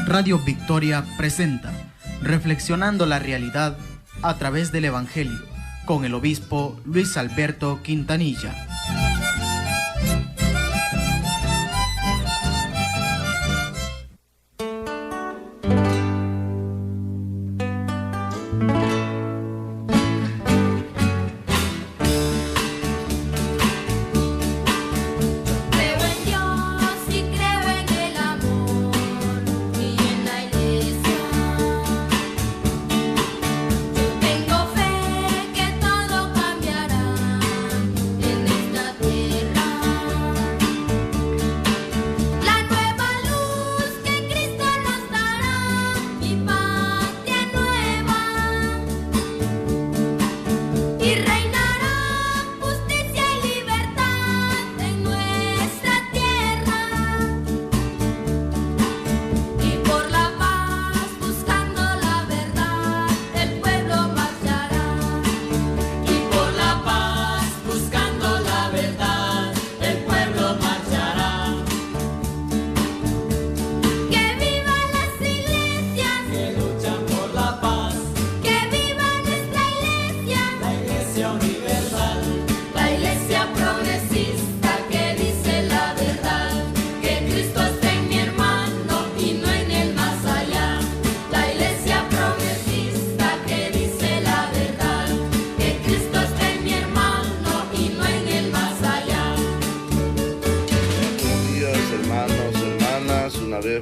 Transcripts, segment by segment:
Radio Victoria presenta Reflexionando la Realidad a través del Evangelio con el obispo Luis Alberto Quintanilla.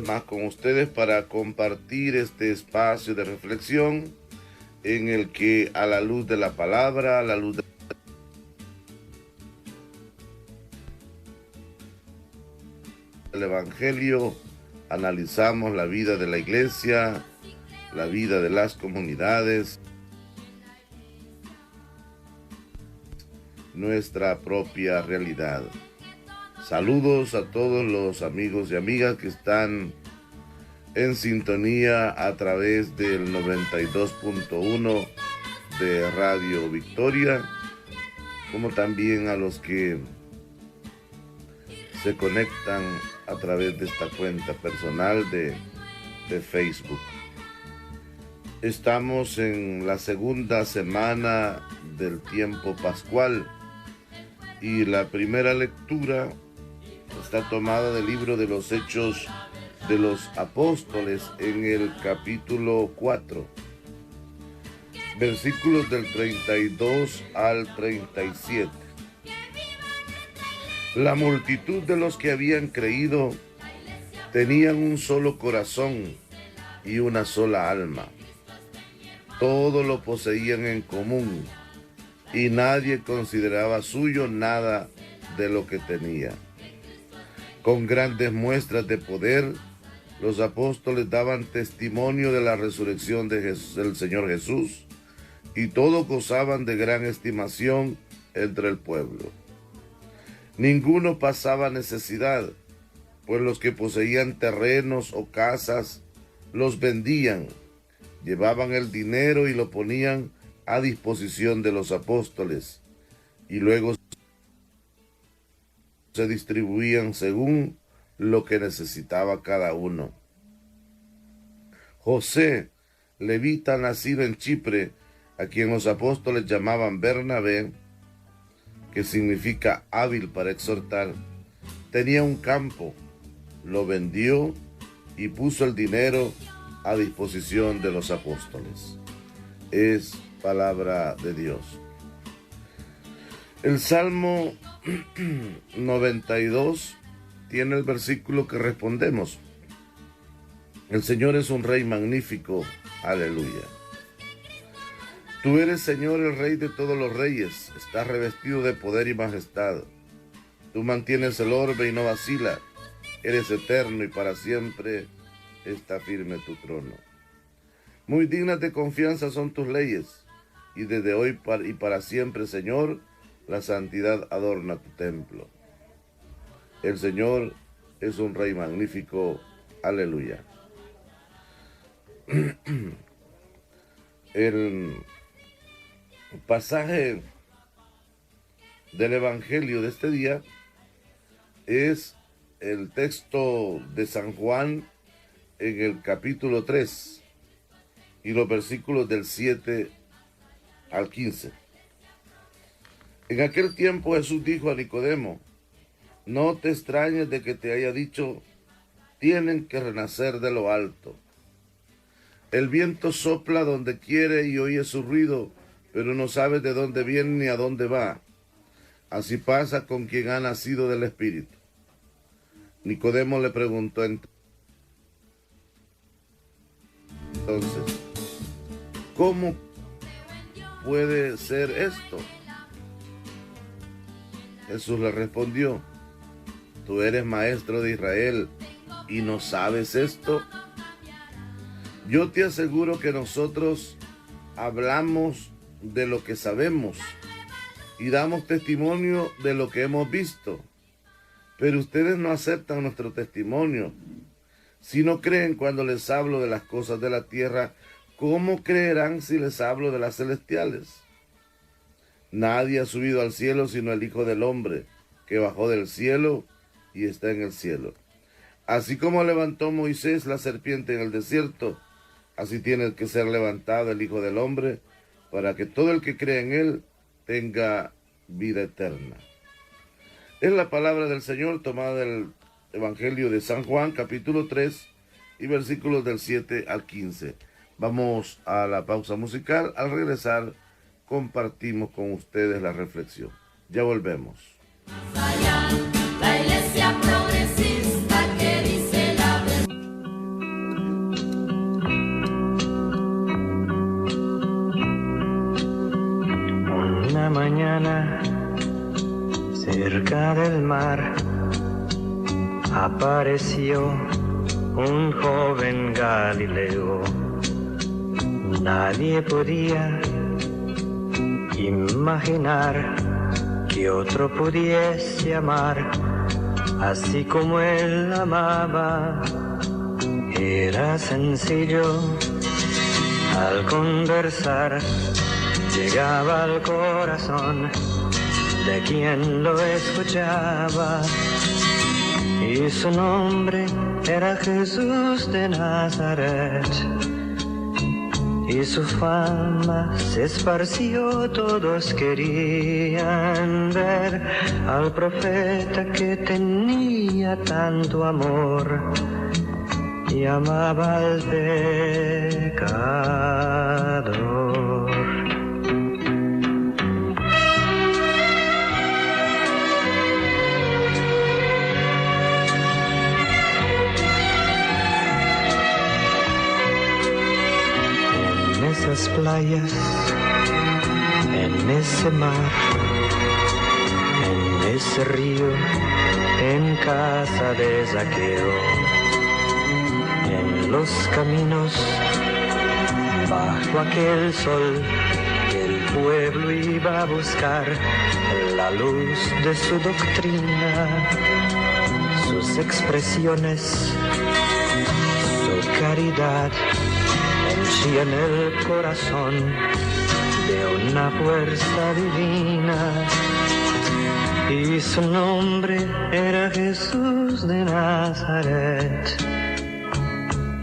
Más con ustedes para compartir este espacio de reflexión en el que a la luz de la palabra, a la luz del Evangelio, analizamos la vida de la iglesia, la vida de las comunidades, nuestra propia realidad. Saludos a todos los amigos y amigas que están en sintonía a través del 92.1 de Radio Victoria, como también a los que se conectan a través de esta cuenta personal de Facebook. Estamos en la segunda semana del tiempo pascual y la primera lectura está tomada del libro de los Hechos de los Apóstoles en el capítulo 4, versículos del 32 al 37. La multitud de los que habían creído tenían un solo corazón y una sola alma. Todo lo poseían en común y nadie consideraba suyo nada de lo que tenía. Con grandes muestras de poder, los apóstoles daban testimonio de la resurrección del Señor Jesús, y todos gozaban de gran estimación entre el pueblo. Ninguno pasaba necesidad, pues los que poseían terrenos o casas los vendían, llevaban el dinero y lo ponían a disposición de los apóstoles, y luego se distribuían según lo que necesitaba cada uno. José, levita nacido en Chipre, a quien los apóstoles llamaban Bernabé, que significa hábil para exhortar, tenía un campo, lo vendió y puso el dinero a disposición de los apóstoles. Es palabra de Dios. El Salmo 92 tiene el versículo que respondemos. El Señor es un Rey magnífico. Aleluya. Tú eres, Señor, el Rey de todos los reyes. Estás revestido de poder y majestad. Tú mantienes el orbe y no vacila. Eres eterno y para siempre está firme tu trono. Muy dignas de confianza son tus leyes, y desde hoy y para siempre, Señor, la santidad adorna tu templo. El Señor es un Rey magnífico. Aleluya. El pasaje del Evangelio de este día es el texto de San Juan en el capítulo 3 y los versículos del 7 al 15. En aquel tiempo Jesús dijo a Nicodemo: no te extrañes de que te haya dicho, tienen que renacer de lo alto. El viento sopla donde quiere y oye su ruido, pero no sabes de dónde viene ni a dónde va. Así pasa con quien ha nacido del Espíritu. Nicodemo le preguntó entonces, ¿cómo puede ser esto? Jesús le respondió: ¿tú eres maestro de Israel y no sabes esto? Yo te aseguro que nosotros hablamos de lo que sabemos y damos testimonio de lo que hemos visto, pero ustedes no aceptan nuestro testimonio. Si no creen cuando les hablo de las cosas de la tierra, ¿cómo creerán si les hablo de las celestiales? Nadie ha subido al cielo sino el Hijo del Hombre, que bajó del cielo y está en el cielo. Así como levantó Moisés la serpiente en el desierto, así tiene que ser levantado el Hijo del Hombre, para que todo el que cree en él tenga vida eterna. Es la palabra del Señor tomada del Evangelio de San Juan, capítulo 3, y versículos del 7 al 15. Vamos a la pausa musical. Al regresar, compartimos con ustedes la reflexión. Ya volvemos. La iglesia progresista que dice la verdad. Una mañana cerca del mar apareció un joven Galileo. Nadie podía imaginar que otro pudiese amar así como él amaba. Era sencillo al conversar, llegaba al corazón de quien lo escuchaba, y su nombre era Jesús de Nazaret. Y su fama se esparció, todos querían ver al profeta que tenía tanto amor y amaba al pecador. En esas playas, en ese mar, en ese río, en casa de Zaqueo, en los caminos, bajo aquel sol, el pueblo iba a buscar la luz de su doctrina, sus expresiones, su caridad enchían el corazón de una fuerza divina, y su nombre era Jesús de Nazaret.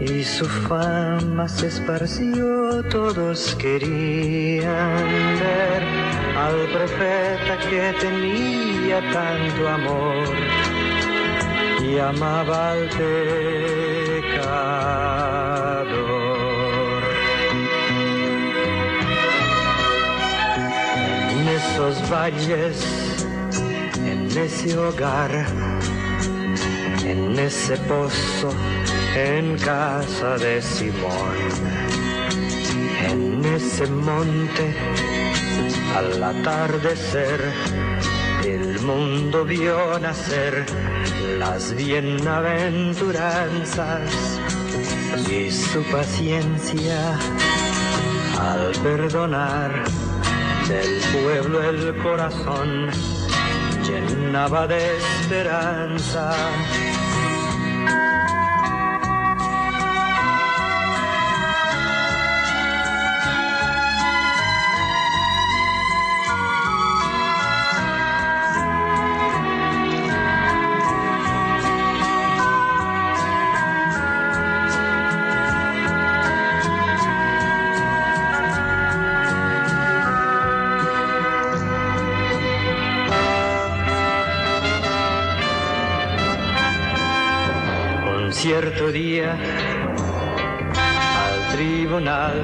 Y su fama se esparció, todos querían ver al profeta que tenía tanto amor y amaba al pecador. En esos valles, en ese hogar, en ese pozo, en casa de Simón, en ese monte, al atardecer, el mundo vio nacer las bienaventuranzas, y su paciencia al perdonar del pueblo el corazón llenaba de esperanza. Un cierto día al tribunal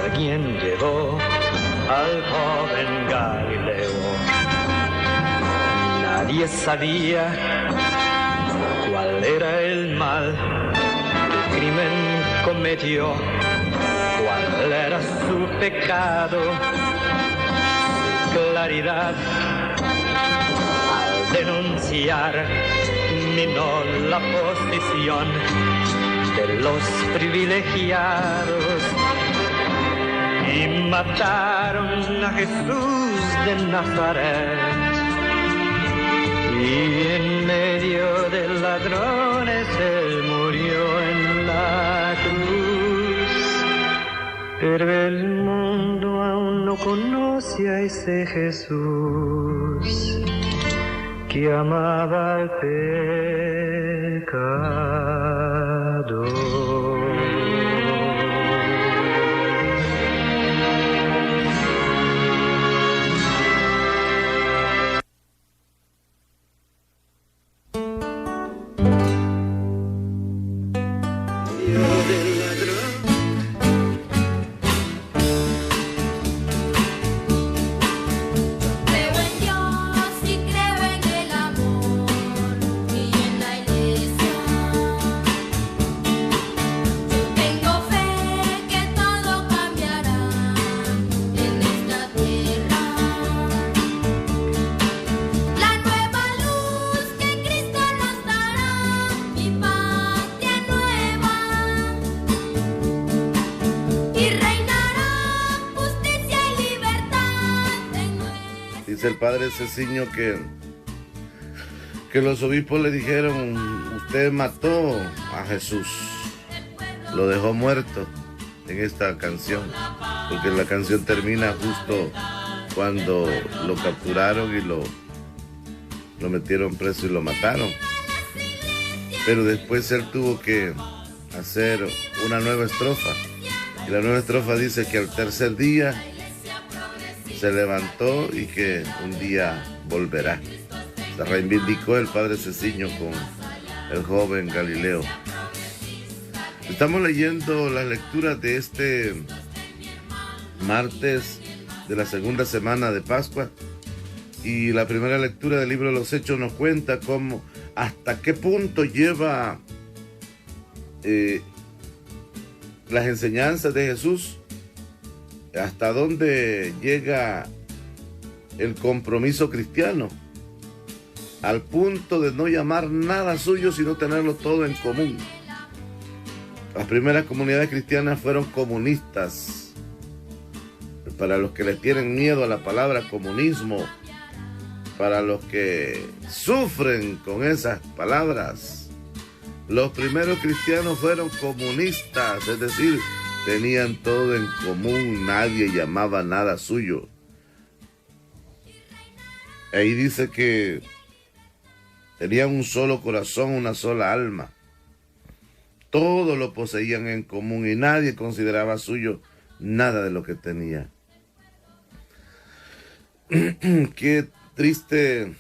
alguien llevó al joven Galileo. Nadie sabía cuál era el mal que el crimen cometió, cuál era su pecado, su claridad al denunciar minó la posición de los privilegiados y mataron a Jesús de Nazaret. Y en medio de ladrones él murió en la cruz. Pero el mundo aún no conoce a ese Jesús que amaba al pecador. Creo en Dios y creo en el amor y en la iglesia. Tengo fe que todo cambiará en esta tierra. La nueva luz que Cristo nos dará, mi patria nueva. Y reinará justicia y libertad en nuestra. Dice el padre Ceciño que los obispos le dijeron: usted mató a Jesús, lo dejó muerto en esta canción, porque la canción termina justo cuando lo capturaron y lo metieron preso y lo mataron. Pero después él tuvo que hacer una nueva estrofa, y la nueva estrofa dice que al tercer día se levantó y que un día volverá. Se reivindicó el padre Ceciño con el joven Galileo. Estamos leyendo las lecturas de este martes de la segunda semana de Pascua, y la primera lectura del libro de los Hechos nos cuenta cómo, hasta qué punto lleva las enseñanzas de Jesús, hasta dónde llega el compromiso cristiano, al punto de no llamar nada suyo, sino tenerlo todo en común. Las primeras comunidades cristianas fueron comunistas. Para los que les tienen miedo a la palabra comunismo, para los que sufren con esas palabras, los primeros cristianos fueron comunistas, es decir, tenían todo en común, nadie llamaba nada suyo. Ahí dice que tenían un solo corazón, una sola alma. Todo lo poseían en común y nadie consideraba suyo nada de lo que tenía. Qué triste,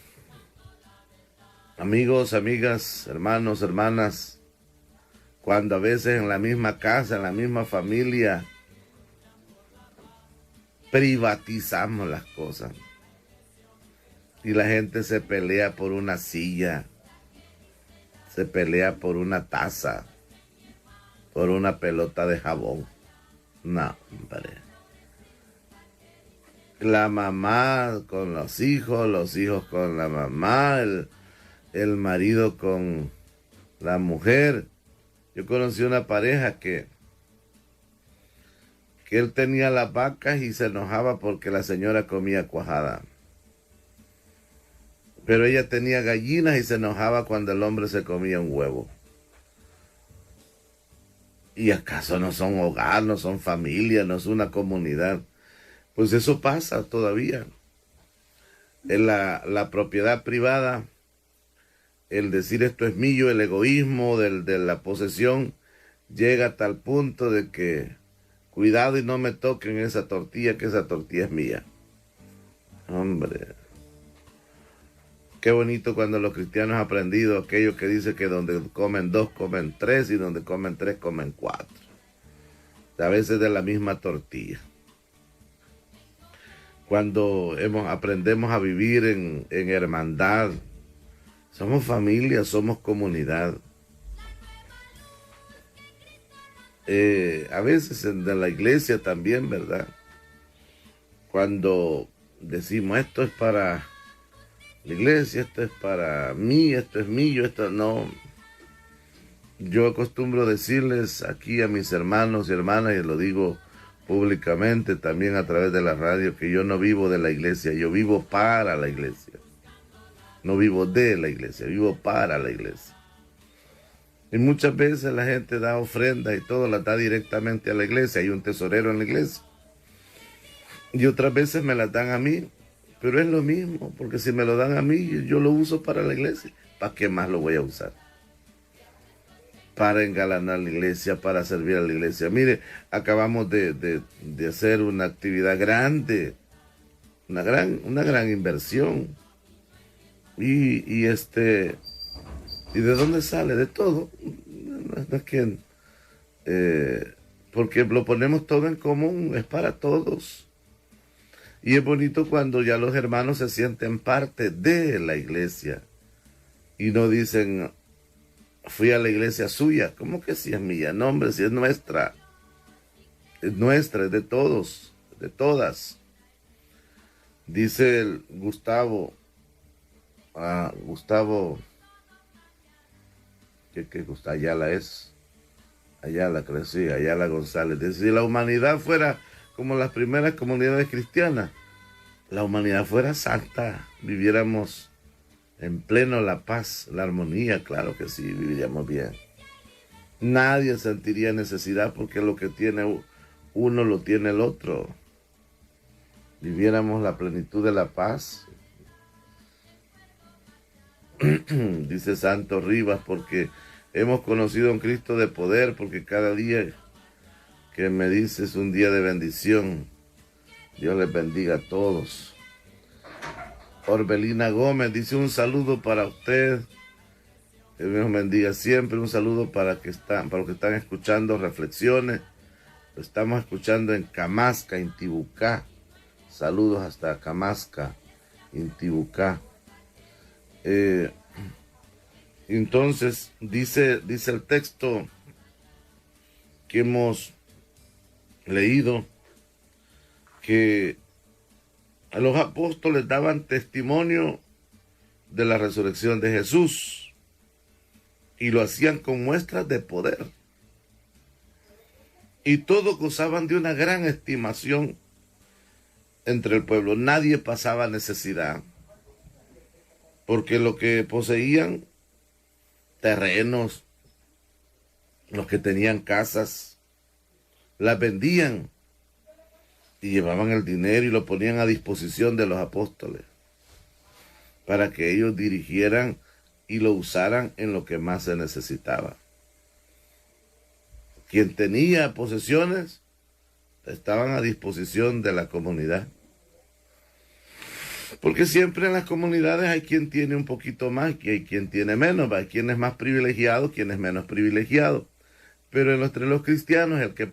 amigos, amigas, hermanos, hermanas, cuando a veces en la misma casa, en la misma familia, privatizamos las cosas y la gente se pelea por una silla, se pelea por una taza, por una pelota de jabón. No, hombre. La mamá con los hijos con la mamá, el marido con la mujer. Yo conocí una pareja que él tenía las vacas y se enojaba porque la señora comía cuajada. Pero ella tenía gallinas y se enojaba cuando el hombre se comía un huevo. ¿Y acaso no son hogar, no son familia, no es una comunidad? Pues eso pasa todavía. En la propiedad privada, el decir esto es mío, el egoísmo de la posesión, llega a tal punto de que cuidado y no me toquen esa tortilla, que esa tortilla es mía. Hombre. Qué bonito cuando los cristianos han aprendido aquello que dice que donde comen dos, comen tres, y donde comen tres, comen cuatro. A veces de la misma tortilla. Cuando aprendemos a vivir en hermandad, somos familia, somos comunidad. A veces en la iglesia también, ¿verdad? Cuando decimos esto es para la iglesia, esto es para mí, esto es mío, esto no. Yo acostumbro decirles aquí a mis hermanos y hermanas, y lo digo públicamente también a través de la radio, que yo no vivo de la iglesia, yo vivo para la iglesia. No vivo de la iglesia, vivo para la iglesia. Y muchas veces la gente da ofrendas y todo, las da directamente a la iglesia. Hay un tesorero en la iglesia. Y otras veces me las dan a mí. Pero es lo mismo, porque si me lo dan a mí, yo lo uso para la iglesia. ¿Para qué más lo voy a usar? Para engalanar la iglesia, para servir a la iglesia. Mire, acabamos de hacer una actividad grande, una gran inversión. ¿Y de dónde sale? De todo. No es que, porque lo ponemos todo en común, es para todos. Y es bonito cuando ya los hermanos se sienten parte de la iglesia y no dicen, fui a la iglesia suya. ¿Cómo que si es mía? No, hombre, si es nuestra. Es nuestra, es de todos, de todas. Dice el Gustavo, que Ayala es, Ayala crecí, Ayala González. Dice, si la humanidad fuera como las primeras comunidades cristianas, la humanidad fuera santa, viviéramos en pleno la paz, la armonía, claro que sí, viviríamos bien. Nadie sentiría necesidad porque lo que tiene uno lo tiene el otro. Viviéramos la plenitud de la paz. Dice Santo Rivas, porque hemos conocido a un Cristo de poder, porque cada día que me dice es un día de bendición. Dios les bendiga a todos. Orbelina Gómez dice un saludo para usted. Que Dios nos bendiga siempre. Un saludo para los que están escuchando reflexiones. Lo estamos escuchando en Camasca, Intibucá. Saludos hasta Camasca, Intibucá. Entonces dice el texto que hemos leído que a los apóstoles daban testimonio de la resurrección de Jesús y lo hacían con muestras de poder, y todos gozaban de una gran estimación entre el pueblo. Nadie pasaba necesidad, porque lo que poseían, terrenos, los que tenían casas, las vendían y llevaban el dinero y lo ponían a disposición de los apóstoles para que ellos dirigieran y lo usaran en lo que más se necesitaba. Quien tenía posesiones estaban a disposición de la comunidad. Porque siempre en las comunidades hay quien tiene un poquito más y hay quien tiene menos, hay quien es más privilegiado, quien es menos privilegiado. Pero entre los cristianos, el que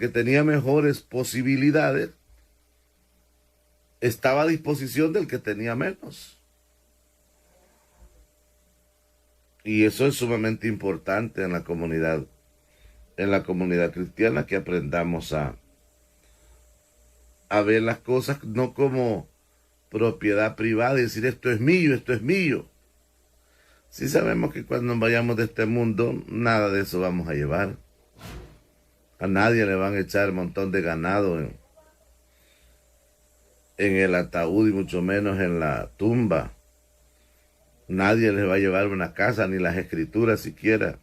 tenía mejores posibilidades, estaba a disposición del que tenía menos. Y eso es sumamente importante en la comunidad cristiana, que aprendamos a ver las cosas no como propiedad privada y decir esto es mío, esto es mío. Sí sabemos que cuando vayamos de este mundo, nada de eso vamos a llevar. A nadie le van a echar un montón de ganado en el ataúd y mucho menos en la tumba. Nadie les va a llevar una casa ni las escrituras siquiera.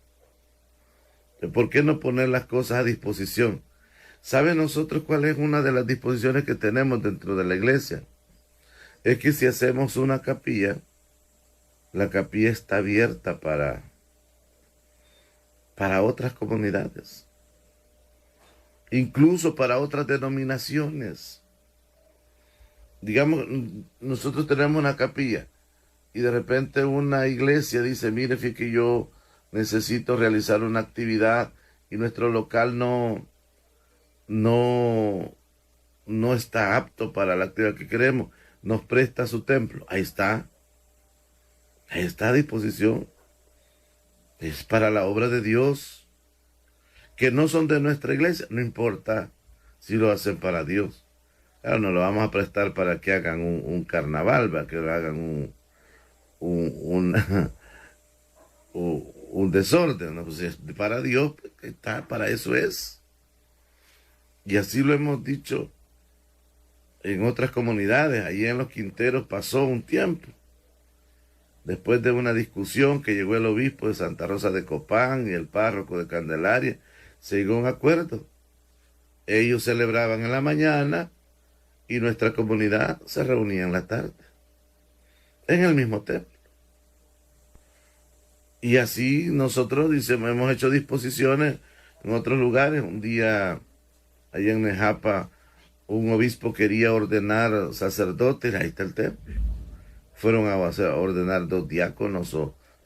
¿Por qué no poner las cosas a disposición? ¿Saben nosotros cuál es una de las disposiciones que tenemos dentro de la iglesia? Es que si hacemos una capilla, la capilla está abierta para otras comunidades, incluso para otras denominaciones. digamos, nosotros tenemos una capilla y de repente una iglesia dice, mire, fíjate que yo necesito realizar una actividad y nuestro local no, no está apto para la actividad que queremos, nos presta su templo. Ahí está a disposición. Es para la obra de Dios, que no son de nuestra iglesia, no importa si lo hacen para Dios. Claro, no lo vamos a prestar para que hagan un carnaval, para que hagan un un desorden, ¿no? Pues es para Dios, está, para eso es. Y así lo hemos dicho en otras comunidades. Allí en Los Quinteros pasó un tiempo, después de una discusión que llegó el obispo de Santa Rosa de Copán y el párroco de Candelaria, se llegó a un acuerdo. Ellos celebraban en la mañana y nuestra comunidad se reunía en la tarde, en el mismo templo. Y así nosotros hemos hecho disposiciones en otros lugares. Un día, allá en Nejapa, un obispo quería ordenar sacerdotes, ahí está el templo. Fueron a ordenar 2 diáconos,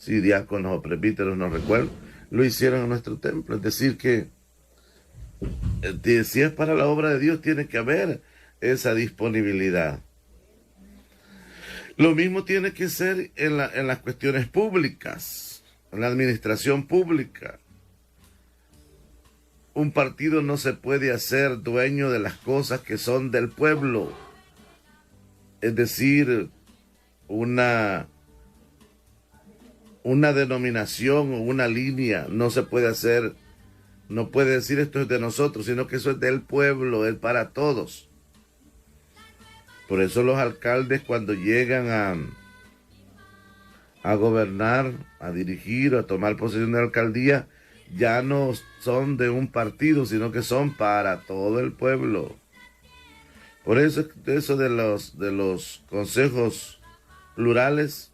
diáconos o presbíteros, no recuerdo. Lo hicieron en nuestro templo. Es decir que, si es para la obra de Dios, tiene que haber esa disponibilidad. Lo mismo tiene que ser en las cuestiones públicas, en la administración pública. Un partido no se puede hacer dueño de las cosas que son del pueblo. Es decir, una denominación o una línea no se puede hacer, no puede decir esto es de nosotros, sino que eso es del pueblo, es para todos. Por eso los alcaldes, cuando llegan a gobernar, a dirigir, a tomar posesión de la alcaldía, ya no son de un partido, sino que son para todo el pueblo. Por eso de los consejos plurales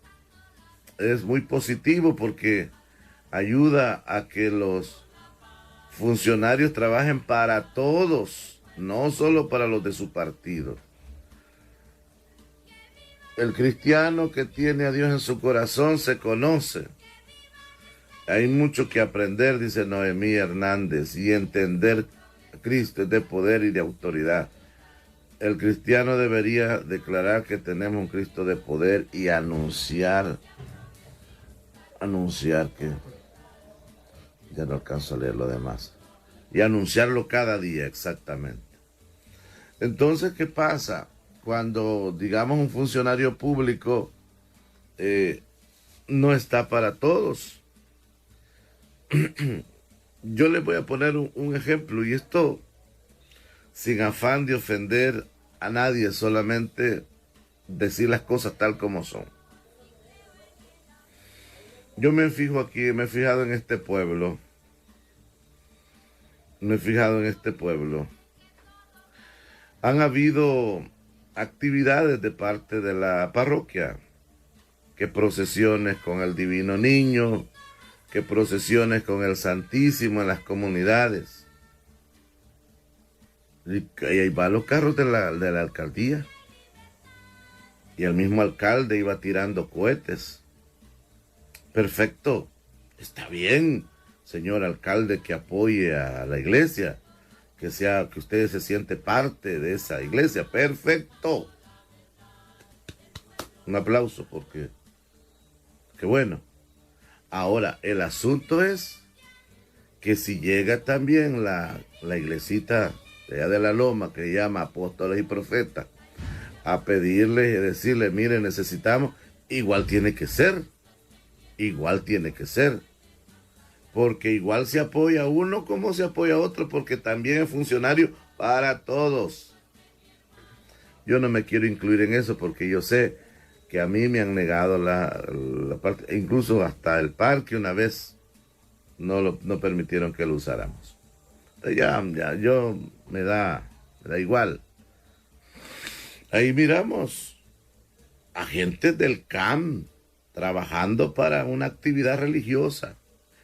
es muy positivo, porque ayuda a que los funcionarios trabajen para todos, no solo para los de su partido. El cristiano que tiene a Dios en su corazón se conoce. Hay mucho que aprender, dice Noemí Hernández, y entender a Cristo es de poder y de autoridad. El cristiano debería declarar que tenemos un Cristo de poder y anunciar que, ya no alcanzo a leer lo demás, y anunciarlo cada día exactamente. Entonces, ¿qué pasa? Cuando, digamos, un funcionario público no está para todos. Yo les voy a poner un ejemplo, y esto sin afán de ofender a nadie, solamente decir las cosas tal como son. Yo me fijo aquí, me he fijado en este pueblo. Han habido actividades de parte de la parroquia, que procesiones con el Divino Niño, que procesiones con el Santísimo en las comunidades. Y ahí van los carros de la alcaldía. Y el mismo alcalde iba tirando cohetes. Perfecto. Está bien, señor alcalde, que apoye a la iglesia, que usted se siente parte de esa iglesia. Perfecto. Un aplauso, porque qué bueno. Ahora, el asunto es que si llega también la iglesita de allá de la Loma, que llama Apóstoles y Profetas, a pedirles y decirles, mire, necesitamos, igual tiene que ser, porque igual se apoya a uno como se apoya a otro, porque también es funcionario para todos. Yo no me quiero incluir en eso, porque yo sé que a mí me han negado la parte, incluso hasta el parque una vez no permitieron que lo usáramos. Ya yo me da igual. Ahí miramos a gente del CAM trabajando para una actividad religiosa,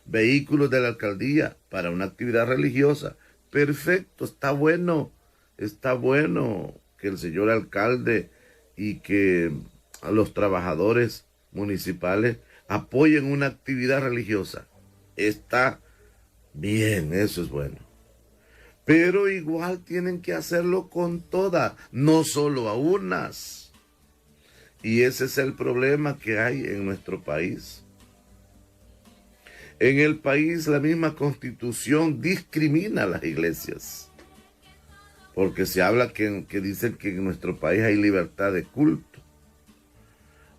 vehículos de la alcaldía para una actividad religiosa. Perfecto, está bueno que el señor alcalde y que los trabajadores municipales apoyen una actividad religiosa. Está bien, eso es bueno. Pero igual tienen que hacerlo con todas, no solo a unas. Y ese es el problema que hay en nuestro país. En el país la misma Constitución discrimina a las iglesias. Porque se habla que dicen que en nuestro país hay libertad de culto.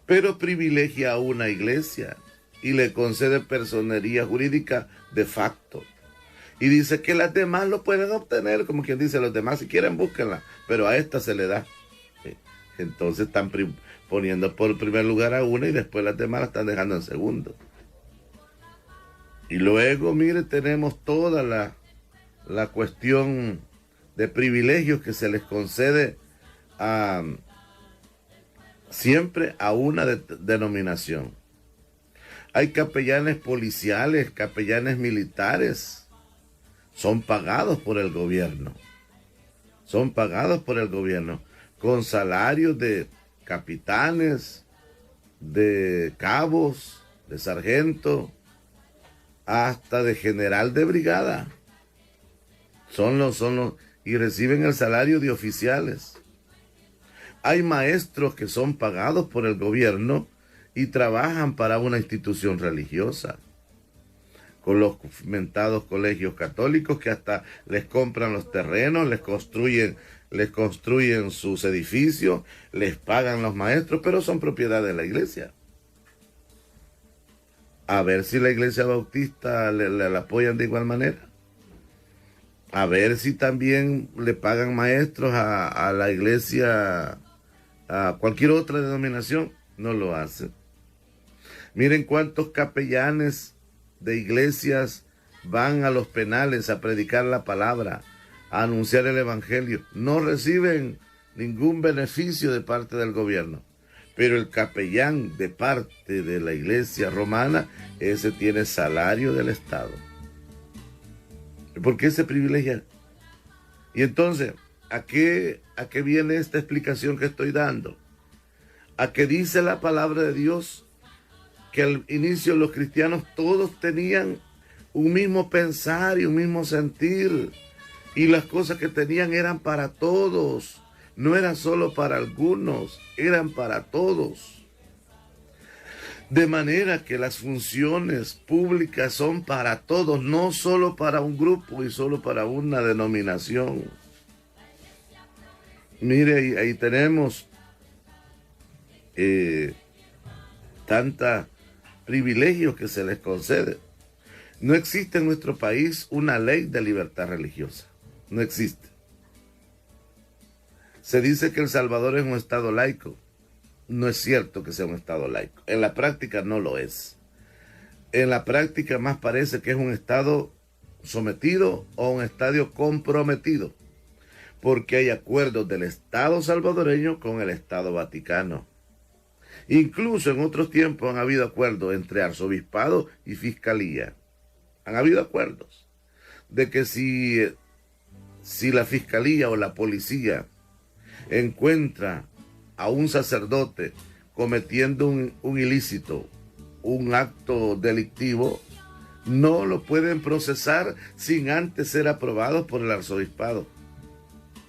Pero privilegia a una iglesia y le concede personería jurídica de facto. Y dice que las demás lo pueden obtener, como quien dice, los demás si quieren búsquenla, pero a esta se le da. Entonces están poniendo por primer lugar a una y después las demás la están dejando en segundo. Y luego, mire, tenemos toda la cuestión de privilegios que se les concede siempre a una denominación. Hay capellanes policiales, capellanes militares, son pagados por el gobierno. Son pagados por el gobierno con salarios de capitanes, de cabos, de sargento, hasta de general de brigada. Son los, y reciben el salario de oficiales. Hay maestros que son pagados por el gobierno y trabajan para una institución religiosa, con los mentados colegios católicos que hasta les compran los terrenos, les construyen sus edificios, les pagan los maestros, pero son propiedad de la iglesia. A ver si la iglesia bautista le apoyan de igual manera. A ver si también le pagan maestros a la iglesia, a cualquier otra denominación. No lo hacen. Miren cuántos capellanes de iglesias van a los penales a predicar la palabra, a anunciar el evangelio. No reciben ningún beneficio de parte del gobierno. Pero el capellán de parte de la iglesia romana, ese tiene salario del Estado. ¿Por qué se privilegia? Y entonces, ¿a qué viene esta explicación que estoy dando? A que dice la palabra de Dios que al inicio los cristianos todos tenían un mismo pensar y un mismo sentir, y las cosas que tenían eran para todos, no eran solo para algunos, eran para todos. De manera que las funciones públicas son para todos, no solo para un grupo y solo para una denominación. Mire, ahí tenemos tantos privilegios que se les concede. No existe en nuestro país una ley de libertad religiosa. No existe. Se dice que El Salvador es un estado laico. No es cierto que sea un estado laico. En la práctica no lo es. En la práctica más parece que es un estado sometido o un estado comprometido, porque hay acuerdos del Estado salvadoreño con el Estado Vaticano. Incluso en otros tiempos han habido acuerdos entre arzobispado y fiscalía. Han habido acuerdos de que si la fiscalía o la policía encuentra a un sacerdote cometiendo un ilícito, un acto delictivo, no lo pueden procesar sin antes ser aprobados por el arzobispado.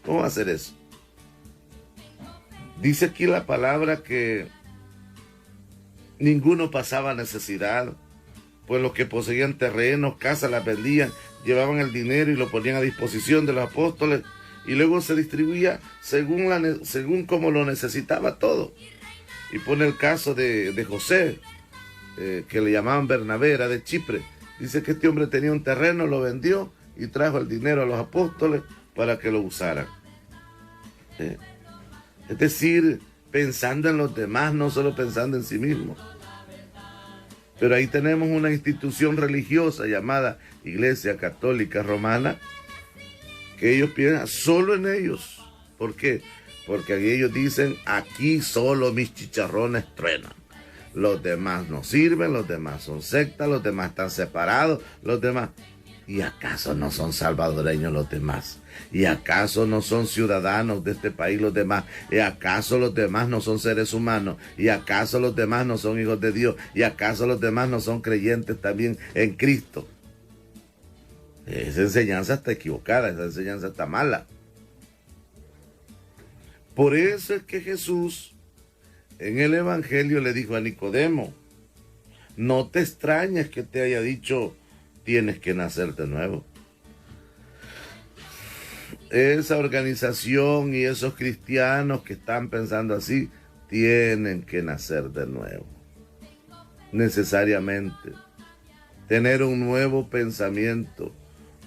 ¿Cómo va a hacer eso? Dice aquí la palabra que ninguno pasaba necesidad, pues los que poseían terrenos, casas, las vendían, llevaban el dinero y lo ponían a disposición de los apóstoles, y luego se distribuía según como lo necesitaba todo. Y pone el caso de José, que le llamaban Bernabé, era de Chipre. Dice que este hombre tenía un terreno, lo vendió y trajo el dinero a los apóstoles para que lo usaran. Es decir, pensando en los demás, no solo pensando en sí mismo. Pero ahí tenemos una institución religiosa llamada Iglesia Católica Romana, que ellos piensan solo en ellos. ¿Por qué? Porque ellos dicen, aquí solo mis chicharrones truenan. Los demás no sirven, los demás son sectas, los demás están separados, los demás. ¿Y acaso no son salvadoreños los demás? ¿Y acaso no son ciudadanos de este país los demás? ¿Y acaso los demás no son seres humanos? ¿Y acaso los demás no son hijos de Dios? ¿Y acaso los demás no son creyentes también en Cristo? Esa enseñanza está equivocada, esa enseñanza está mala. Por eso es que Jesús en el Evangelio le dijo a Nicodemo, no te extrañes que te haya dicho, tienes que nacer de nuevo. Esa organización y esos cristianos que están pensando así, tienen que nacer de nuevo. Necesariamente. Tener un nuevo pensamiento,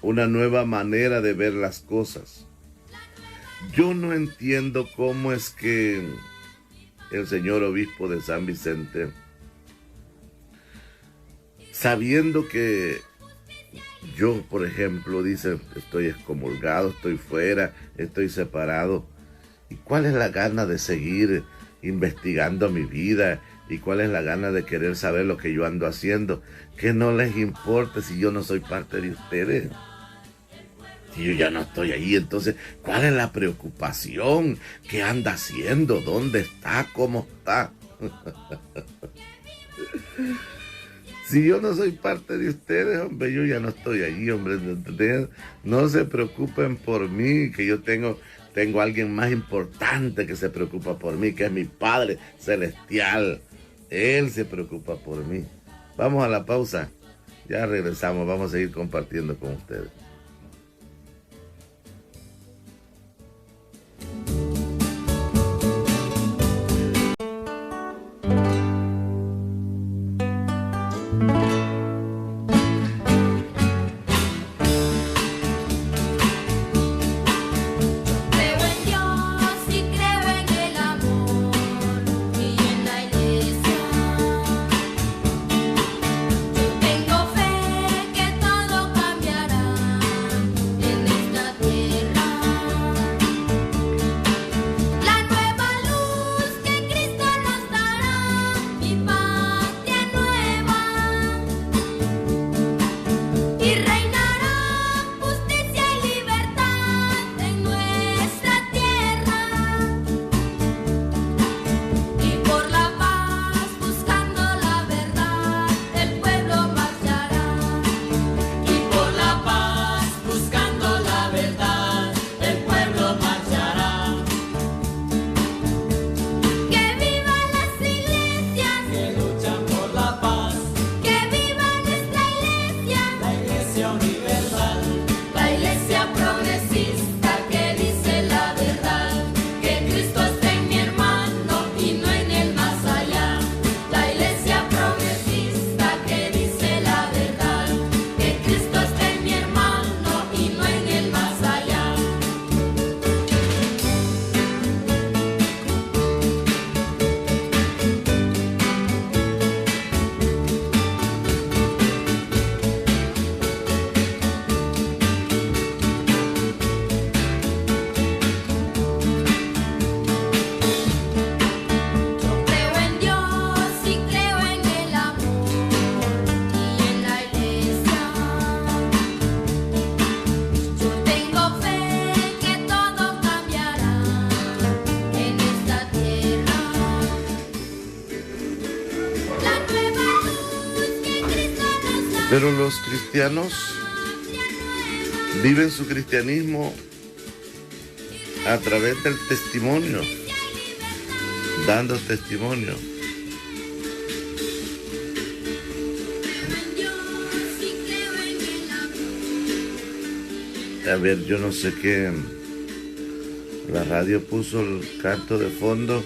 una nueva manera de ver las cosas. Yo no entiendo cómo es que el señor obispo de San Vicente, sabiendo que yo, por ejemplo, dice, estoy excomulgado, estoy fuera, estoy separado, ¿y cuál es la gana de seguir investigando mi vida? ¿Y cuál es la gana de querer saber lo que yo ando haciendo? Que no les importe si yo no soy parte de ustedes. Si yo ya no estoy ahí, entonces, ¿cuál es la preocupación? ¿Qué anda haciendo? ¿Dónde está? ¿Cómo está? Si yo no soy parte de ustedes, hombre, yo ya no estoy ahí, hombre. No se preocupen por mí, que yo tengo a alguien más importante que se preocupa por mí, que es mi Padre Celestial. Él se preocupa por mí. Vamos a la pausa. Ya regresamos, vamos a seguir compartiendo con ustedes. Creo en Dios y creo en el amor y en la iglesia. Yo tengo fe que todo cambiará en esta tierra. La nueva luz que Cristo nos dará, mi patria nueva. Y reinará justicia y libertad en nuestra tierra. Y por la paz, buscando la verdad, el pueblo marchará. Y por la paz, buscando la verdad, el pueblo marchará. Que vivan las iglesias que luchan por la paz. Que viva nuestra iglesia, la iglesia universal, la iglesia progresista que dice la verdad, que Cristo está en mi hermano y no en el más allá. La iglesia progresista que dice la verdad, que Cristo está en mi hermano y no en el más allá. Yo creo en Dios y creo en el amor y en la iglesia. Yo tengo fe que todo cambiará en esta tierra. La nueva luz que Cristo nos da. Pero los cristianos viven su cristianismo a través del testimonio, dando testimonio. A ver, yo no sé qué. La radio puso el canto de fondo.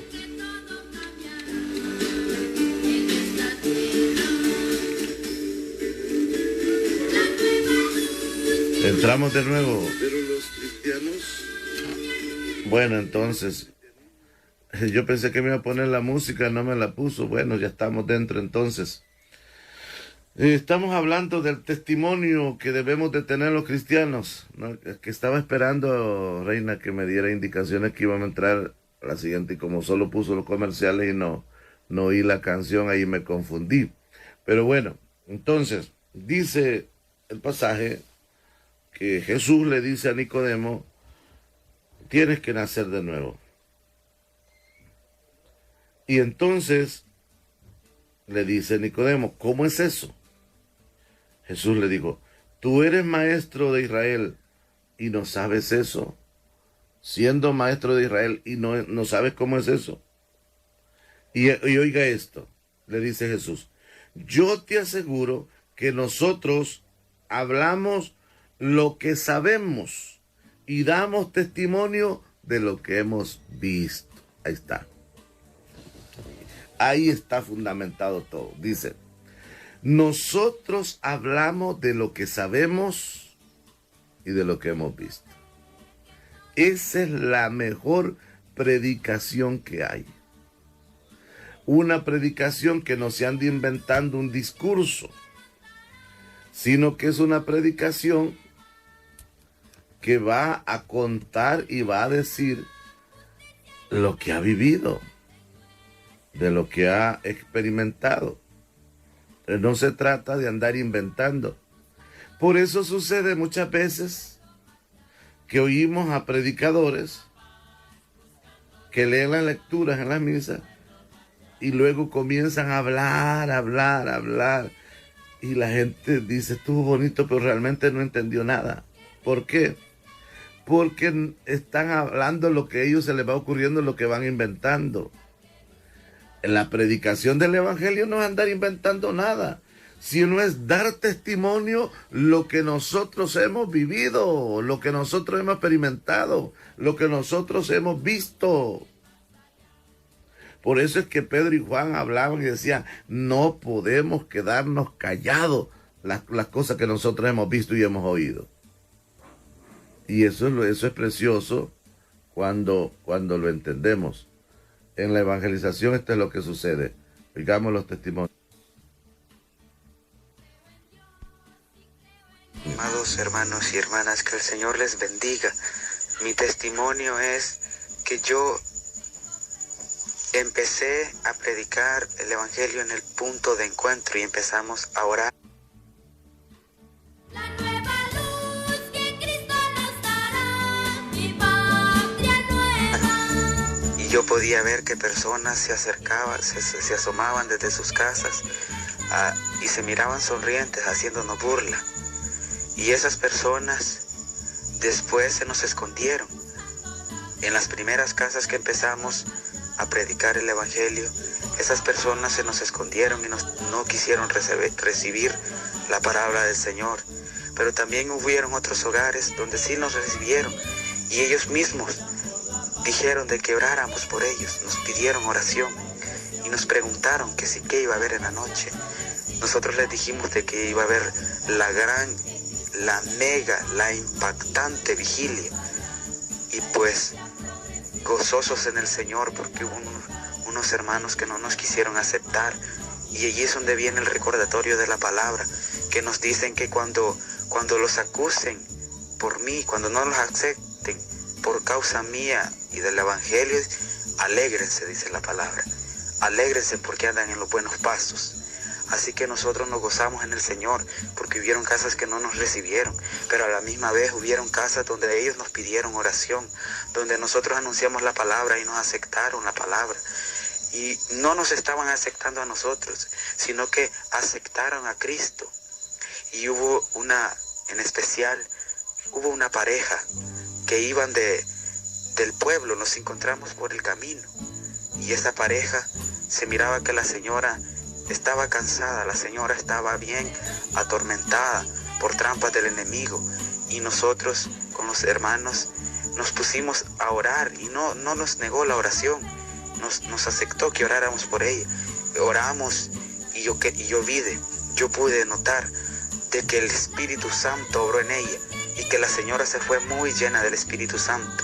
Entramos de nuevo. Pero los cristianos. Bueno, entonces. Yo pensé que me iba a poner la música, no me la puso. Bueno, ya estamos dentro entonces. Estamos hablando del testimonio que debemos de tener los cristianos, ¿no? Que estaba esperando, Reina, que me diera indicaciones que íbamos a entrar a la siguiente, y como solo puso los comerciales y no oí la canción, ahí me confundí. Pero bueno, entonces, dice el pasaje que Jesús le dice a Nicodemo, tienes que nacer de nuevo. Y entonces le dice Nicodemo, ¿cómo es eso? Jesús le dijo, tú eres maestro de Israel y no sabes eso. Siendo maestro de Israel y no sabes cómo es eso. Y oiga esto, le dice Jesús, yo te aseguro que nosotros hablamos lo que sabemos y damos testimonio de lo que hemos visto. Ahí está. Ahí está fundamentado todo. Dice, nosotros hablamos de lo que sabemos y de lo que hemos visto. Esa es la mejor predicación que hay. Una predicación que no se ande inventando un discurso, sino que es una predicación que va a contar y va a decir lo que ha vivido, de lo que ha experimentado. No se trata de andar inventando. Por eso sucede muchas veces que oímos a predicadores que leen las lecturas en la misa y luego comienzan a hablar. Y la gente dice, estuvo bonito, pero realmente no entendió nada. ¿Por qué? Porque están hablando lo que a ellos se les va ocurriendo, lo que van inventando. En la predicación del Evangelio no es andar inventando nada, sino es dar testimonio lo que nosotros hemos vivido, lo que nosotros hemos experimentado, lo que nosotros hemos visto. Por eso es que Pedro y Juan hablaban y decían, no podemos quedarnos callados las cosas que nosotros hemos visto y hemos oído. Y eso es precioso cuando lo entendemos. En la evangelización esto es lo que sucede. Oigamos los testimonios. Amados hermanos y hermanas, que el Señor les bendiga. Mi testimonio es que yo empecé a predicar el Evangelio en el punto de encuentro y empezamos a orar. La nueva luz que Cristo nos dará, mi patria nueva. Y yo podía ver que personas se acercaban, se asomaban desde sus casas y se miraban sonrientes haciéndonos burla. Y esas personas después se nos escondieron. En las primeras casas que empezamos a predicar el Evangelio, esas personas se nos escondieron y no quisieron recibir la palabra del Señor. Pero también hubieron otros hogares donde sí nos recibieron y ellos mismos dijeron de que oráramos por ellos, nos pidieron oración y nos preguntaron que sí, qué iba a haber en la noche. Nosotros les dijimos de que iba a haber la mega, la impactante vigilia. Y pues gozosos en el Señor, porque hubo unos hermanos que no nos quisieron aceptar, y allí es donde viene el recordatorio de la palabra, que nos dicen que cuando los acusen por mí, cuando no los acepten por causa mía y del Evangelio, alégrense, dice la palabra, alégrense porque andan en los buenos pasos. Así que nosotros nos gozamos en el Señor, porque hubieron casas que no nos recibieron, pero a la misma vez hubieron casas donde ellos nos pidieron oración, donde nosotros anunciamos la palabra y nos aceptaron la palabra. Y no nos estaban aceptando a nosotros, sino que aceptaron a Cristo. Y hubo en especial, hubo una pareja que iban del pueblo, nos encontramos por el camino. Y esa pareja se miraba que la señora estaba cansada, la señora estaba bien atormentada por trampas del enemigo, y nosotros con los hermanos nos pusimos a orar y no nos negó la oración, nos aceptó que oráramos por ella. Oramos y yo pude notar de que el Espíritu Santo obró en ella y que la señora se fue muy llena del Espíritu Santo.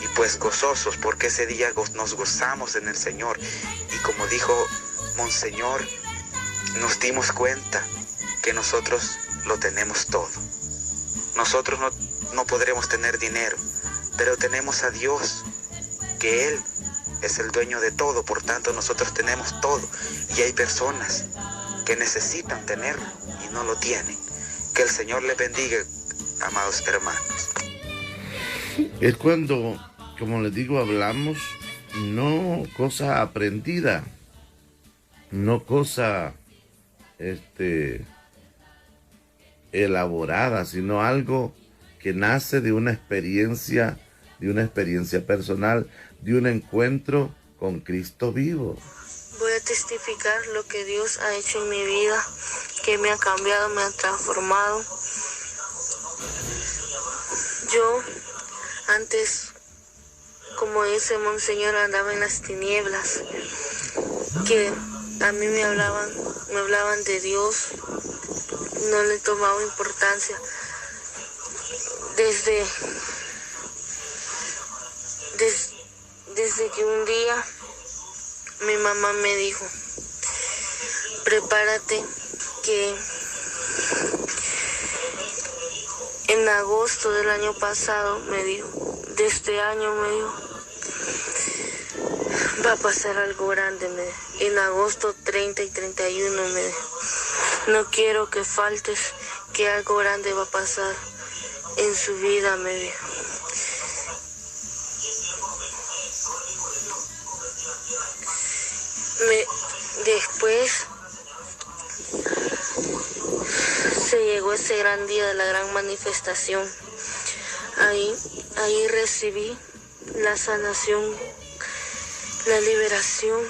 Y pues gozosos, porque ese día nos gozamos en el Señor, y como dijo Monseñor, nos dimos cuenta que nosotros lo tenemos todo. Nosotros no podremos tener dinero, pero tenemos a Dios, que Él es el dueño de todo, por tanto nosotros tenemos todo. Y hay personas que necesitan tenerlo y no lo tienen. Que el Señor les bendiga, amados hermanos. Es cuando, como les digo, hablamos no cosa aprendida, no cosa elaborada, sino algo que nace de una experiencia personal, de un encuentro con Cristo vivo. Voy a testificar lo que Dios ha hecho en mi vida, que me ha cambiado, me ha transformado. Yo antes, como dice Monseñor, andaba en las tinieblas, que a mí me hablaban de Dios, no le tomaba importancia. Desde que un día mi mamá me dijo, prepárate que en agosto del año pasado, me dijo, de este año, me dijo, va a pasar algo grande, me dijo. En agosto 30 y 31, me dijo, no quiero que faltes, que algo grande va a pasar en su vida, me dijo. Después se llegó ese gran día de la gran manifestación. Ahí recibí la sanación, la liberación.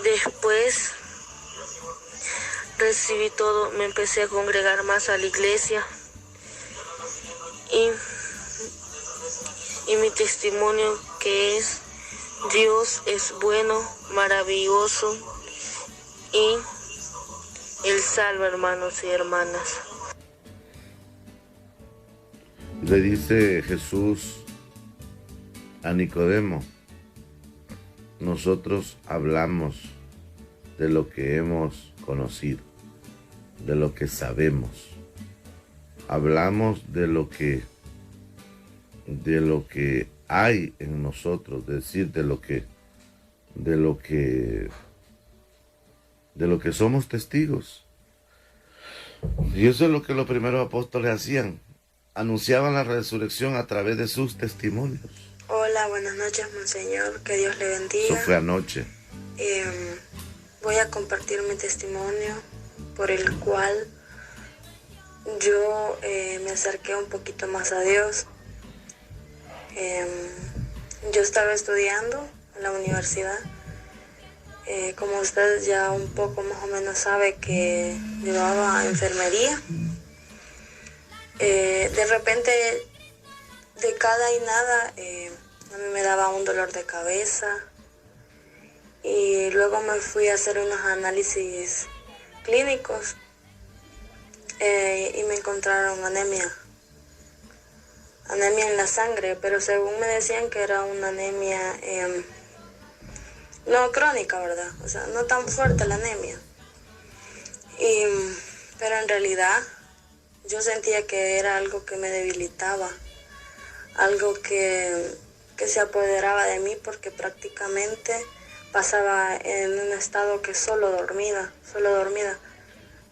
Después recibí todo, me empecé a congregar más a la iglesia y mi testimonio que es: Dios es bueno, maravilloso y Él salva, hermanos y hermanas. Le dice Jesús a Nicodemo: nosotros hablamos de lo que hemos conocido, de lo que sabemos. Hablamos de lo que hay en nosotros, es decir, de lo que somos testigos. Y eso es lo que los primeros apóstoles hacían, anunciaban la resurrección a través de sus testimonios. Hola, buenas noches, Monseñor, que Dios le bendiga. Eso fue anoche. Voy a compartir mi testimonio por el cual yo me acerqué un poquito más a Dios. Yo estaba estudiando en la universidad. Como usted ya un poco más o menos sabe que llevaba enfermería. De repente, de cada y nada, a mí me daba un dolor de cabeza. Y luego me fui a hacer unos análisis clínicos y me encontraron anemia en la sangre, pero según me decían que era una anemia no crónica, ¿verdad? O sea, no tan fuerte la anemia. Pero en realidad yo sentía que era algo que me debilitaba, algo que se apoderaba de mí, porque prácticamente pasaba en un estado que solo dormida.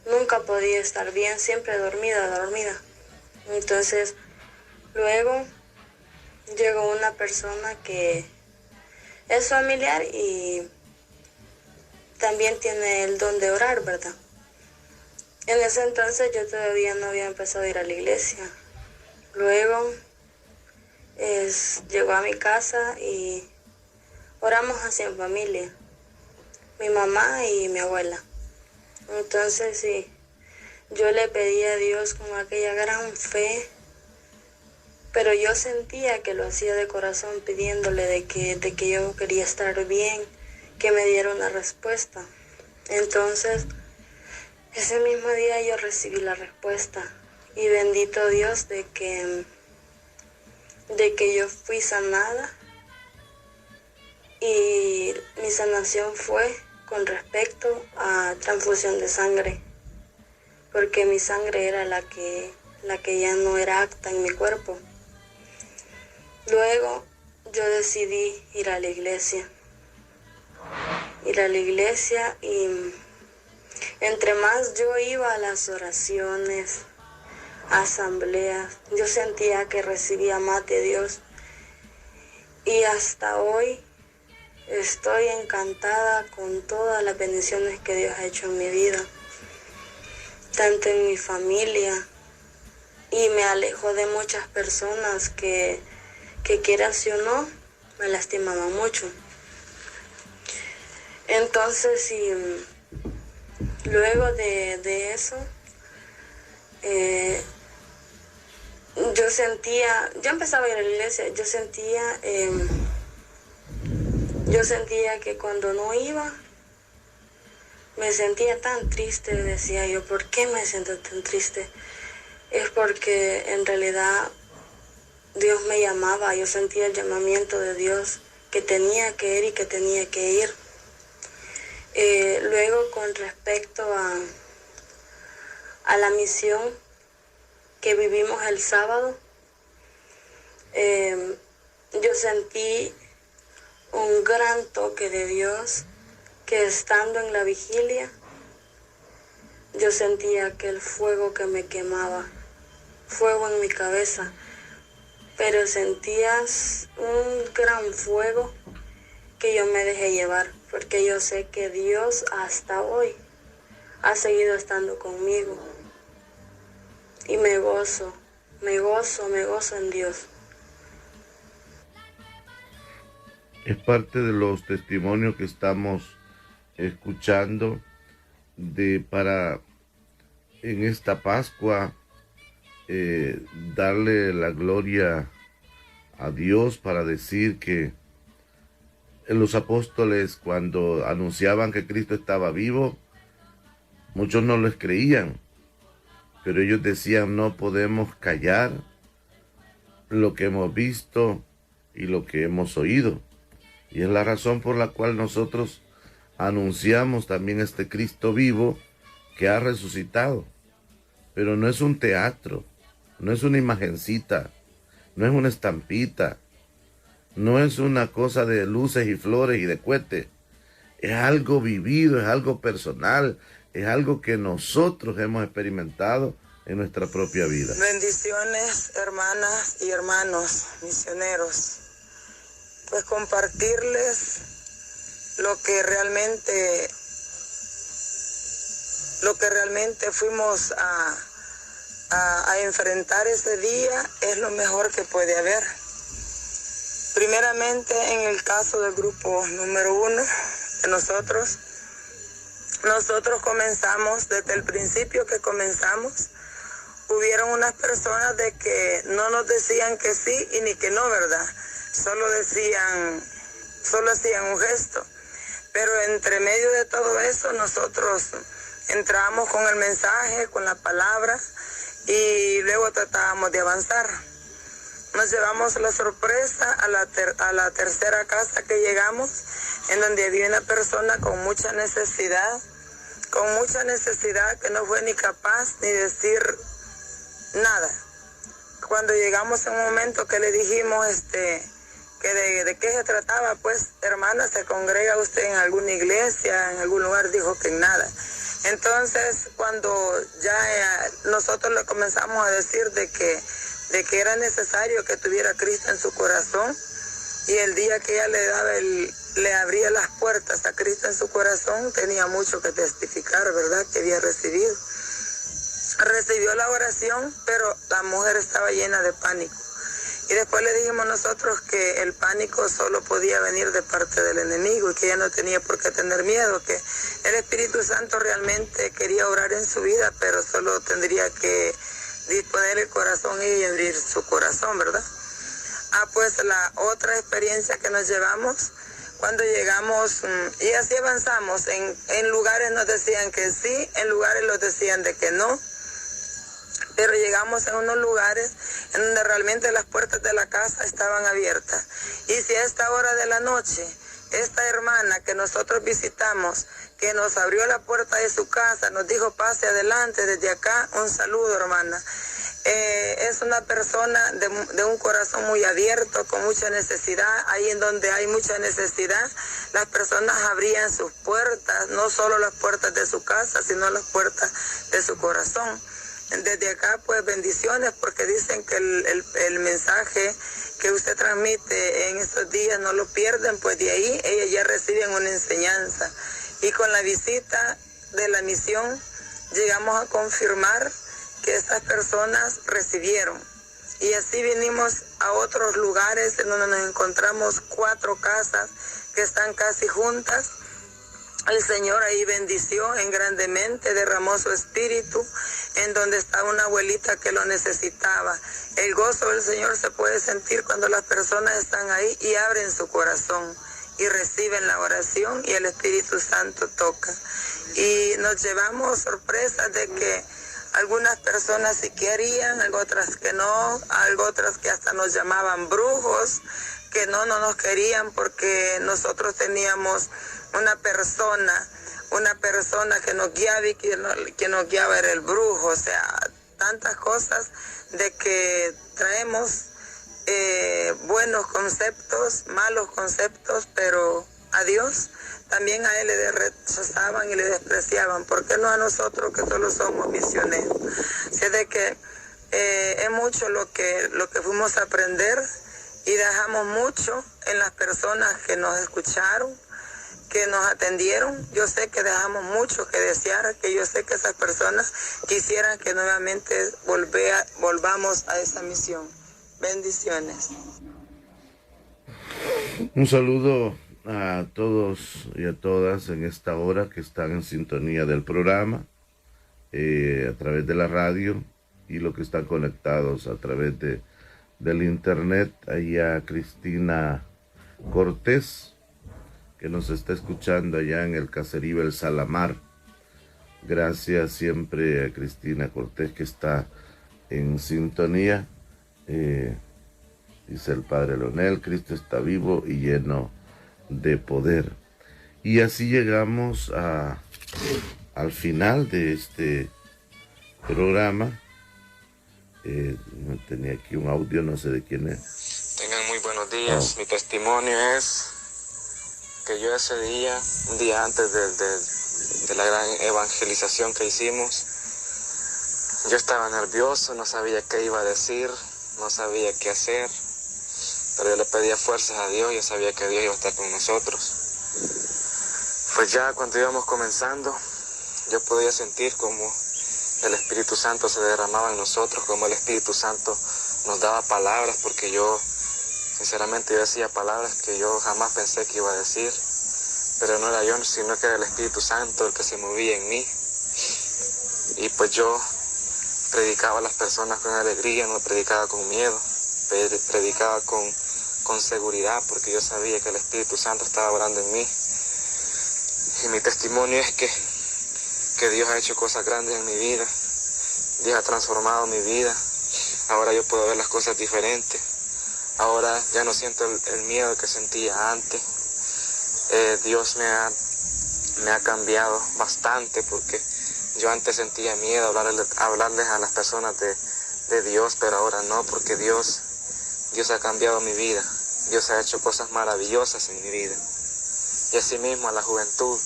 Nunca podía estar bien, siempre dormida. Entonces, luego llegó una persona que es familiar y también tiene el don de orar, ¿verdad? En ese entonces yo todavía no había empezado a ir a la iglesia. Luego llegó a mi casa y oramos así en familia, mi mamá y mi abuela. Entonces sí, yo le pedí a Dios con aquella gran fe, pero yo sentía que lo hacía de corazón, pidiéndole de que yo quería estar bien, que me diera una respuesta. Entonces, ese mismo día yo recibí la respuesta, y bendito Dios de que yo fui sanada, y mi sanación fue con respecto a transfusión de sangre, porque mi sangre era la que ya no era apta en mi cuerpo. Luego yo decidí ir a la iglesia Entre más yo iba a las oraciones, asambleas, yo sentía que recibía más de Dios. Y hasta hoy estoy encantada con todas las bendiciones que Dios ha hecho en mi vida, tanto en mi familia, y me alejó de muchas personas que quieras o no, me lastimaban mucho. Entonces, y luego de eso, yo empezaba a ir a la iglesia, yo sentía que cuando no iba, me sentía tan triste. Decía yo, ¿por qué me siento tan triste? Es porque en realidad Dios me llamaba, yo sentía el llamamiento de Dios, que tenía que ir y que tenía que ir. Luego, con respecto a la misión que vivimos el sábado, yo sentí un gran toque de Dios, que estando en la vigilia, yo sentía aquel fuego que me quemaba, fuego en mi cabeza, pero sentías un gran fuego que yo me dejé llevar, porque yo sé que Dios hasta hoy ha seguido estando conmigo. Y me gozo en Dios. Es parte de los testimonios que estamos escuchando para en esta Pascua darle la gloria a Dios, para decir que los apóstoles, cuando anunciaban que Cristo estaba vivo, muchos no les creían, pero ellos decían: no podemos callar lo que hemos visto y lo que hemos oído. Y es la razón por la cual nosotros anunciamos también este Cristo vivo que ha resucitado. Pero no es un teatro, no es una imagencita, no es una estampita, no es una cosa de luces y flores y de cohetes. Es algo vivido, es algo personal, es algo que nosotros hemos experimentado en nuestra propia vida. Bendiciones, hermanas y hermanos misioneros. Pues compartirles lo que realmente fuimos a enfrentar ese día es lo mejor que puede haber. Primeramente, en el caso del grupo número 1 de nosotros comenzamos, desde el principio que comenzamos, hubieron unas personas de que no nos decían que sí y ni que no, ¿verdad? Solo hacían un gesto. Pero entre medio de todo eso, nosotros entramos con el mensaje, con la palabra, y luego tratábamos de avanzar. Nos llevamos la sorpresa a la tercera casa que llegamos, en donde había una persona con mucha necesidad que no fue ni capaz ni decir nada. Cuando llegamos en un momento que le dijimos que de qué se trataba, pues, hermana, ¿se congrega usted en alguna iglesia, en algún lugar? Dijo que en nada. Entonces, cuando ya nosotros le comenzamos a decir de que era necesario que tuviera Cristo en su corazón, y el día que ella le abría las puertas a Cristo en su corazón, tenía mucho que testificar, ¿verdad?, que había recibido. Recibió la oración, pero la mujer estaba llena de pánico. Y después le dijimos nosotros que el pánico solo podía venir de parte del enemigo y que ella no tenía por qué tener miedo, que el Espíritu Santo realmente quería orar en su vida, pero solo tendría que disponer el corazón y abrir su corazón, ¿verdad? Pues la otra experiencia que nos llevamos, cuando llegamos, y así avanzamos, en lugares nos decían que sí, en lugares nos decían de que no, pero llegamos en unos lugares en donde realmente las puertas de la casa estaban abiertas. Y si a esta hora de la noche, esta hermana que nosotros visitamos, que nos abrió la puerta de su casa, nos dijo: pase adelante, desde acá un saludo, hermana. Es una persona de un corazón muy abierto, con mucha necesidad. Ahí en donde hay mucha necesidad, las personas abrían sus puertas, no solo las puertas de su casa, sino las puertas de su corazón. Desde acá, pues, bendiciones, porque dicen que el mensaje que usted transmite en estos días no lo pierden, pues de ahí ellas ya reciben una enseñanza. Y con la visita de la misión llegamos a confirmar que estas personas recibieron. Y así vinimos a otros lugares en donde nos encontramos 4 casas que están casi juntas. El Señor ahí bendició en grandemente, derramó su espíritu en donde estaba una abuelita que lo necesitaba. El gozo del Señor se puede sentir cuando las personas están ahí y abren su corazón y reciben la oración y el Espíritu Santo toca. Y nos llevamos sorpresas de que algunas personas sí querían, algo otras que no, algo otras que hasta nos llamaban brujos, que no nos querían porque nosotros teníamos una persona que nos guiaba y que nos guiaba era el brujo. O sea, tantas cosas de que traemos buenos conceptos, malos conceptos, pero a Dios también a él le rechazaban y le despreciaban. ¿Por qué no a nosotros que solo somos misioneros? Así es de que es mucho lo que fuimos a aprender y dejamos mucho en las personas que nos escucharon, que nos atendieron. Yo sé que dejamos mucho que desear, que yo sé que esas personas quisieran que nuevamente volvamos a esa misión. Bendiciones. Un saludo a todos y a todas en esta hora que están en sintonía del programa, a través de la radio y los que están conectados a través del internet. Allá Cristina Cortés, que nos está escuchando allá en el caserío El Salamar. Gracias siempre a Cristina Cortés, que está en sintonía. Dice el Padre Leonel: Cristo está vivo y lleno de poder. Y así llegamos al final de este programa. Tenía aquí un audio, no sé de quién es. Tengan muy buenos días. Mi testimonio es que yo ese día, un día antes de la gran evangelización que hicimos, yo estaba nervioso, no sabía qué iba a decir, no sabía qué hacer, pero yo le pedía fuerzas a Dios. Yo sabía que Dios iba a estar con nosotros. Pues ya cuando íbamos comenzando, yo podía sentir como el Espíritu Santo se derramaba en nosotros, como el Espíritu Santo nos daba palabras, porque yo, sinceramente, yo decía palabras que yo jamás pensé que iba a decir, pero no era yo, sino que era el Espíritu Santo el que se movía en mí. Y pues yo predicaba a las personas con alegría, no predicaba con miedo, predicaba con seguridad, porque yo sabía que el Espíritu Santo estaba orando en mí. Y mi testimonio es que Dios ha hecho cosas grandes en mi vida. Dios ha transformado mi vida. Ahora yo puedo ver las cosas diferentes. Ahora ya no siento el miedo que sentía antes. Dios me ha cambiado bastante, porque yo antes sentía miedo hablarles a las personas de Dios, pero ahora no, porque Dios ha cambiado mi vida. Dios ha hecho cosas maravillosas en mi vida. Y así mismo a la juventud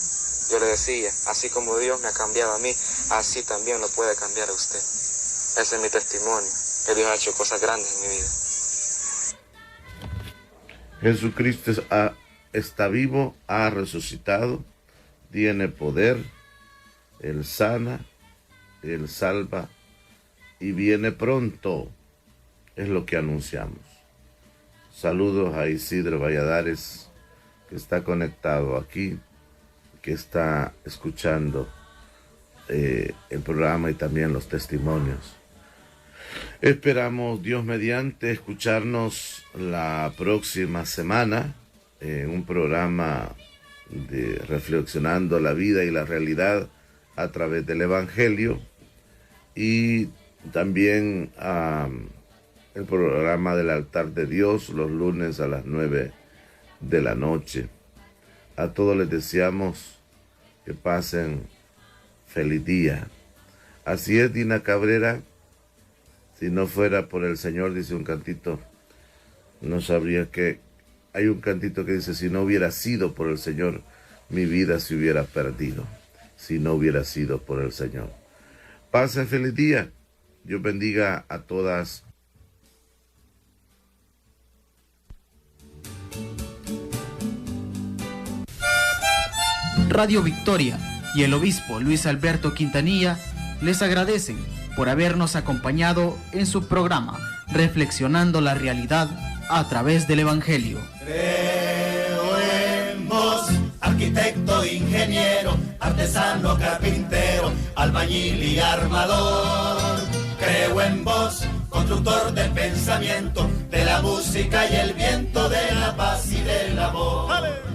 yo le decía, así como Dios me ha cambiado a mí, así también lo puede cambiar a usted. Ese es mi testimonio, que Dios ha hecho cosas grandes en mi vida. Jesucristo está vivo, ha resucitado, tiene poder, Él sana, Él salva y viene pronto, es lo que anunciamos. Saludos a Isidro Valladares, que está conectado aquí, que está escuchando el programa y también los testimonios. Esperamos, Dios mediante, escucharnos la próxima semana en un programa de reflexionando la vida y la realidad a través del Evangelio, y también el programa del altar de Dios los lunes a las 9 de la noche. A todos les deseamos que pasen feliz día. Así es, Dina Cabrera, Si no fuera por el Señor, dice un cantito, no sabría qué. Hay un cantito que dice, si no hubiera sido por el Señor, mi vida se hubiera perdido. Si no hubiera sido por el Señor. Pase feliz día. Dios bendiga a todas. Radio Victoria y el obispo Luis Alberto Quintanilla les agradecen por habernos acompañado en su programa Reflexionando la Realidad a través del Evangelio. Creo en vos, arquitecto, ingeniero, artesano, carpintero, albañil y armador. Creo en vos, constructor del pensamiento, de la música y el viento, de la paz y del amor. ¡Ale!